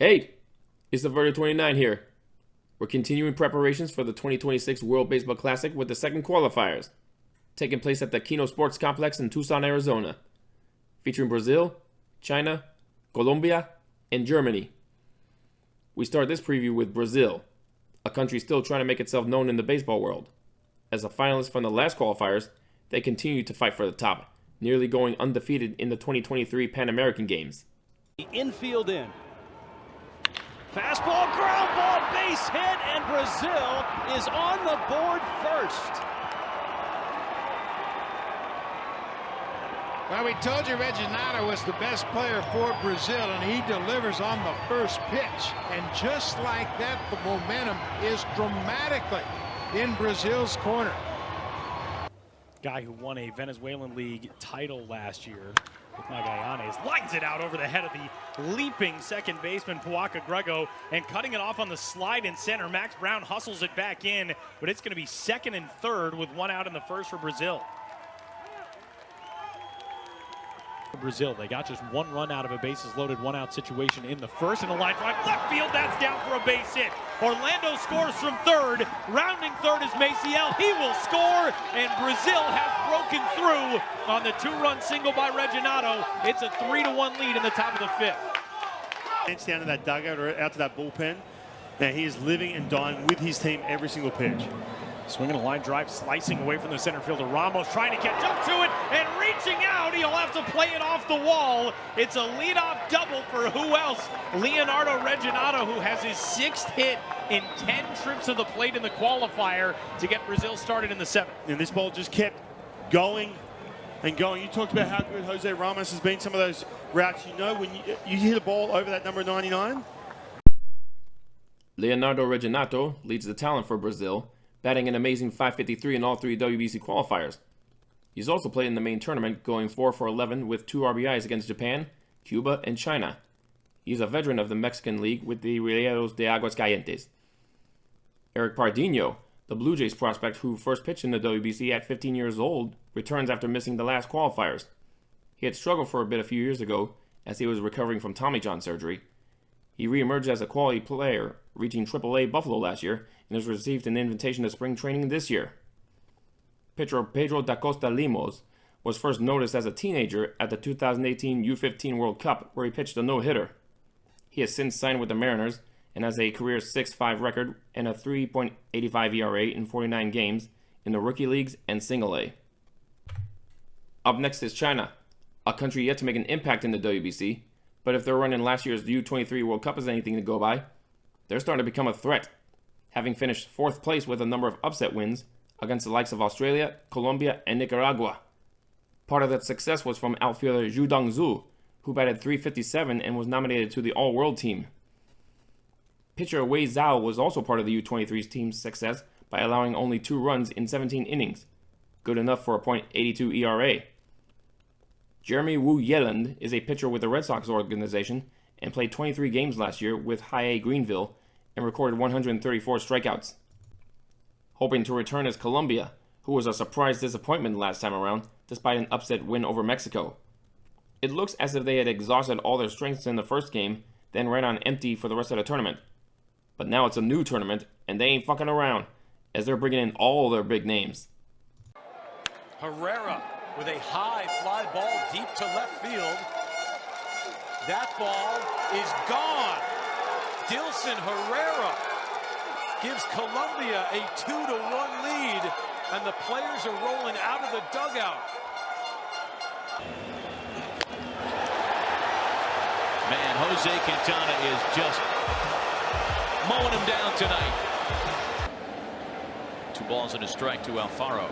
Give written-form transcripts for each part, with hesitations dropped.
Hey, it's the Verter 29 here. We're continuing preparations for the 2026 World Baseball Classic with the second qualifiers, taking place at the Kino Sports Complex in Tucson, Arizona, featuring Brazil, China, Colombia, and Germany. We start this preview with Brazil, a country still trying to make itself known in the baseball world. As a finalist from the last qualifiers, they continue to fight for the top, nearly going undefeated in the 2023 Pan American Games. Infield in. Fastball, ground ball, base hit, and Brazil is on the board first. Well, we told you Reginaldo was the best player for Brazil, and he delivers on the first pitch. And just like that, the momentum is dramatically in Brazil's corner. Guy who won a Venezuelan League title last year with Magallanes lines it out over the head of the leaping second baseman Puaka Grego and cutting it off on the slide in center. Max Brown hustles it back in, but it's going to be second and third with one out in the first for Brazil. Brazil, they got just one run out of a bases loaded, one out situation in the first, and a line drive left field, that's down for a base hit. Orlando scores from third, rounding third is Maciel, he will score, and Brazil has broken through on the two-run single by Reginaldo. It's a 3-1 lead in the top of the fifth. It's down to that dugout or out to that bullpen. Now he is living and dying with his team every single pitch. Swinging a line drive, slicing away from the center fielder. Ramos trying to catch up to it and reaching out. He'll have to play it off the wall. It's a leadoff double for who else? Leonardo Reginaldo, who has his sixth hit in 10 trips to the plate in the qualifier to get Brazil started in the seventh. And this ball just kept going and going. You talked about how good Jose Ramos has been. Some of those routes, you know, when you hit a ball over that number 99. Leonardo Reginaldo leads the talent for Brazil, batting an amazing .553 in all three WBC qualifiers. He's also played in the main tournament, going 4 for 11 with 2 RBIs against Japan, Cuba, and China. He's a veteran of the Mexican League with the Rayados de Aguas Calientes. Eric Pardinho, the Blue Jays prospect who first pitched in the WBC at 15 years old, returns after missing the last qualifiers. He had struggled for a bit a few years ago as he was recovering from Tommy John surgery. He reemerged as a quality player, reaching AAA Buffalo last year, and has received an invitation to spring training this year. Pitcher Pedro da Costa Limos was first noticed as a teenager at the 2018 U15 World Cup, where he pitched a no-hitter. He has since signed with the Mariners and has a career 6.5 record and a 3.85 ERA in 49 games in the rookie leagues and single A. Up next is China, a country yet to make an impact in the WBC, but if their run in last year's U23 World Cup is anything to go by, they're starting to become a threat, having finished 4th place with a number of upset wins against the likes of Australia, Colombia, and Nicaragua. Part of that success was from outfielder Zhu Dongzhu, who batted .357 and was nominated to the All-World team. Pitcher Wei Zhao was also part of the U23 team's success by allowing only 2 runs in 17 innings, good enough for a .82 ERA. Jeremy Wu Yeland is a pitcher with the Red Sox organization and played 23 games last year with High A Greenville and recorded 134 strikeouts. Hoping to return is Colombia, who was a surprise disappointment last time around despite an upset win over Mexico. It looks as if they had exhausted all their strengths in the first game, then ran on empty for the rest of the tournament. But now it's a new tournament, and they ain't fucking around, as they're bringing in all their big names. Herrera with a high fly ball deep to left field. That ball is gone. Dilson Herrera gives Colombia a 2-1 lead, and the players are rolling out of the dugout. Man, Jose Quintana is just mowing him down tonight. 2 balls and a strike to Alfaro.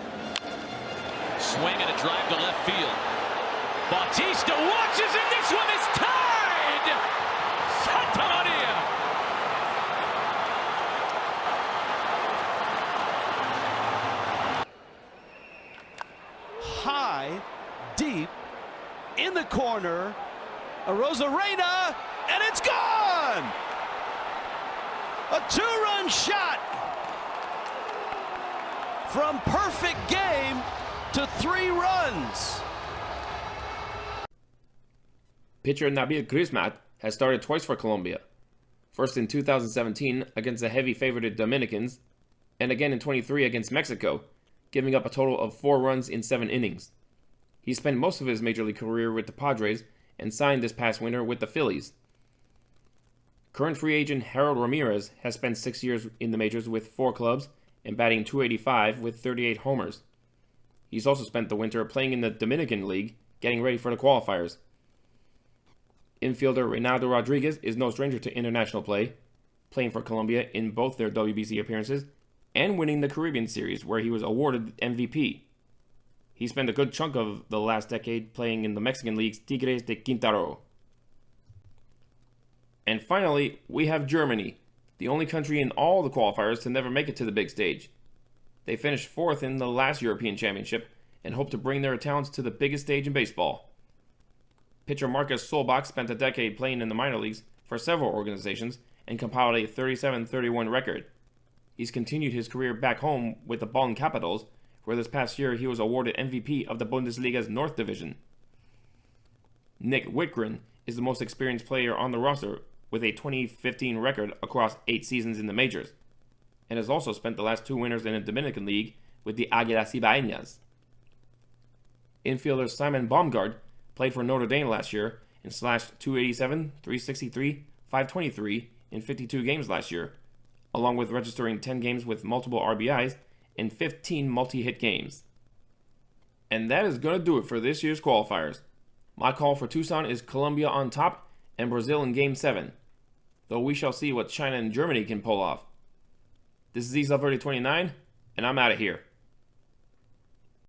Swing and a drive to left field. Bautista watches, and this one is tied! Santa Maria! High, deep, in the corner, a Rosarena, and it's gone! A 2-run shot from perfect game to 3 runs. Pitcher Nabil Crismat has started twice for Colombia. first in 2017 against the heavy favored Dominicans, and again in 23 against Mexico, giving up a total of 4 runs in 7 innings. He spent most of his major league career with the Padres and signed this past winter with the Phillies. Current free agent Harold Ramirez has spent 6 years in the majors with 4 clubs and batting .285 with 38 homers. He's also spent the winter playing in the Dominican League, getting ready for the qualifiers. Infielder Reynaldo Rodriguez is no stranger to international play, playing for Colombia in both their WBC appearances and winning the Caribbean Series, where he was awarded MVP. He spent a good chunk of the last decade playing in the Mexican League's Tigres de Quintaro. And finally, we have Germany, the only country in all the qualifiers to never make it to the big stage. They finished 4th in the last European Championship and hope to bring their talents to the biggest stage in baseball. Pitcher Marcus Solbach spent a decade playing in the minor leagues for several organizations and compiled a 37-31 record. He's continued his career back home with the Bonn Capitals, where this past year he was awarded MVP of the Bundesliga's North Division. Nick Whitgren is the most experienced player on the roster with a 2015 record across 8 seasons in the majors, and has also spent the last 2 winters in the Dominican League with the Águilas Ibaeñas. Infielder Simon Baumgart played for Notre Dame last year and slashed .287, .363, .523 in 52 games last year, along with registering 10 games with multiple RBIs and 15 multi-hit games. And that is going to do it for this year's qualifiers. My call for Tucson is Colombia on top and Brazil in Game 7, though we shall see what China and Germany can pull off. This is East 3029, and I'm out of here.